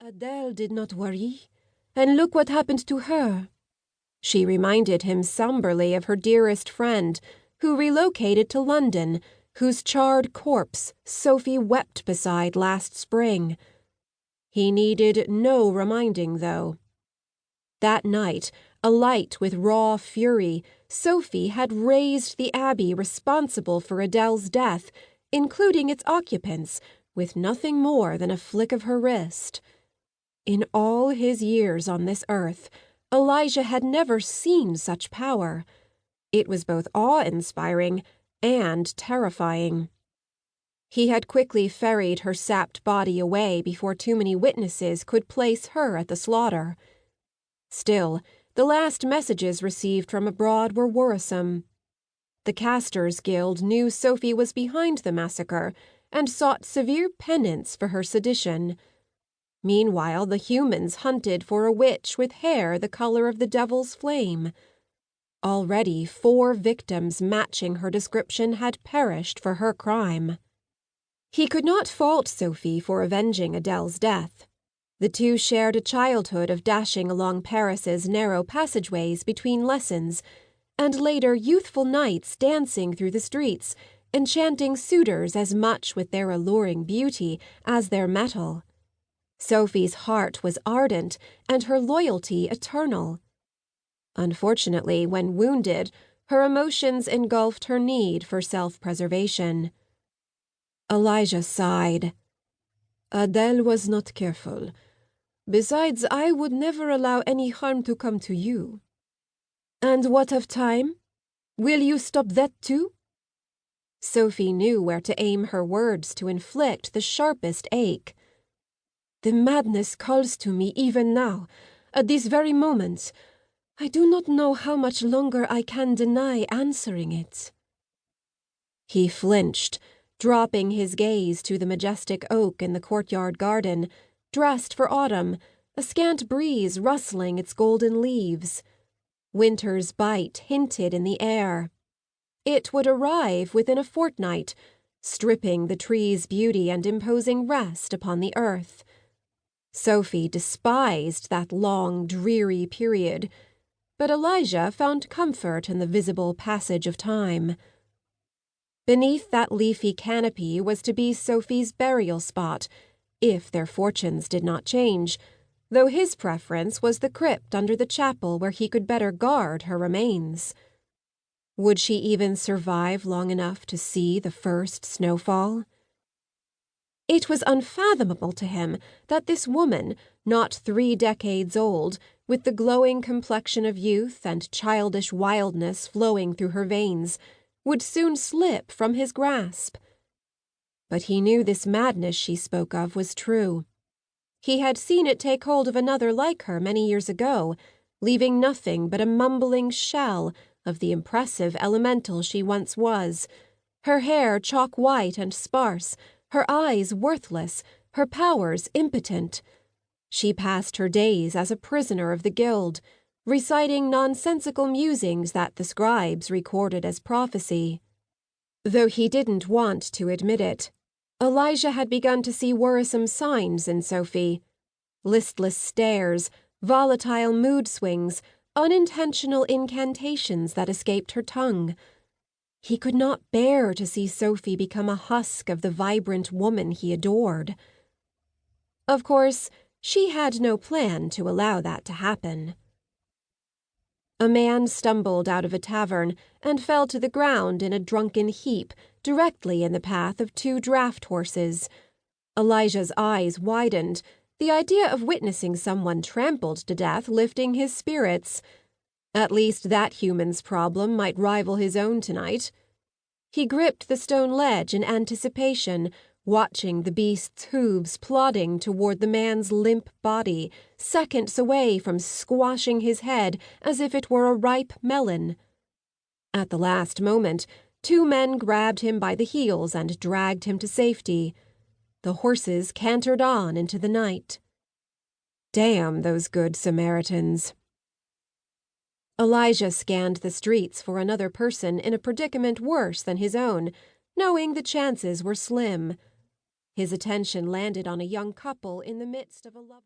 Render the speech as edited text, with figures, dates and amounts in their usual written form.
Adele did not worry, and look what happened to her. She reminded him somberly of her dearest friend, who relocated to London, whose charred corpse Sophie wept beside last spring. He needed no reminding, though. That night, alight with raw fury, Sophie had razed the abbey responsible for Adele's death, including its occupants, with nothing more than a flick of her wrist. In all his years on this earth, Elijah had never seen such power. It was both awe-inspiring and terrifying. He had quickly ferried her sapped body away before too many witnesses could place her at the slaughter. Still, the last messages received from abroad were worrisome. The Casters Guild knew Sophie was behind the massacre and sought severe penance for her sedition. Meanwhile, the humans hunted for a witch with hair the color of the devil's flame. Already 4 victims matching her description had perished for her crime. He could not fault Sophie for avenging Adele's death. The two shared a childhood of dashing along Paris's narrow passageways between lessons, and later youthful nights dancing through the streets, enchanting suitors as much with their alluring beauty as their mettle. Sophie's heart was ardent and her loyalty eternal. Unfortunately, when wounded, her emotions engulfed her need for self-preservation. Elijah sighed. Adele was not careful. Besides, I would never allow any harm to come to you. And what of time? Will you stop that too? Sophie knew where to aim her words to inflict the sharpest ache. The madness calls to me even now, at this very moment. I do not know how much longer I can deny answering it. He flinched, dropping his gaze to the majestic oak in the courtyard garden, dressed for autumn, a scant breeze rustling its golden leaves. Winter's bite hinted in the air. It would arrive within a fortnight, stripping the tree's beauty and imposing rest upon the earth. Sophie despised that long, dreary period, but Elijah found comfort in the visible passage of time. Beneath that leafy canopy was to be Sophie's burial spot, if their fortunes did not change, though his preference was the crypt under the chapel where he could better guard her remains. Would she even survive long enough to see the first snowfall? It was unfathomable to him that this woman, not 3 decades old, with the glowing complexion of youth and childish wildness flowing through her veins, would soon slip from his grasp. But he knew this madness she spoke of was true. He had seen it take hold of another like her many years ago, leaving nothing but a mumbling shell of the impressive elemental she once was, her hair chalk-white and sparse, her eyes worthless, her powers impotent. She passed her days as a prisoner of the guild, reciting nonsensical musings that the scribes recorded as prophecy. Though he didn't want to admit it, Elijah had begun to see worrisome signs in Sophie. Listless stares, volatile mood swings, unintentional incantations that escaped her tongue. He could not bear to see Sophie become a husk of the vibrant woman he adored. Of course, she had no plan to allow that to happen. A man stumbled out of a tavern and fell to the ground in a drunken heap directly in the path of 2 draft horses. Elijah's eyes widened, the idea of witnessing someone trampled to death lifting his spirits. At least that human's problem might rival his own tonight. He gripped the stone ledge in anticipation, watching the beast's hooves plodding toward the man's limp body, seconds away from squashing his head as if it were a ripe melon. At the last moment, 2 men grabbed him by the heels and dragged him to safety. The horses cantered on into the night. Damn those good Samaritans. Elijah scanned the streets for another person in a predicament worse than his own, knowing the chances were slim. His attention landed on a young couple in the midst of a love.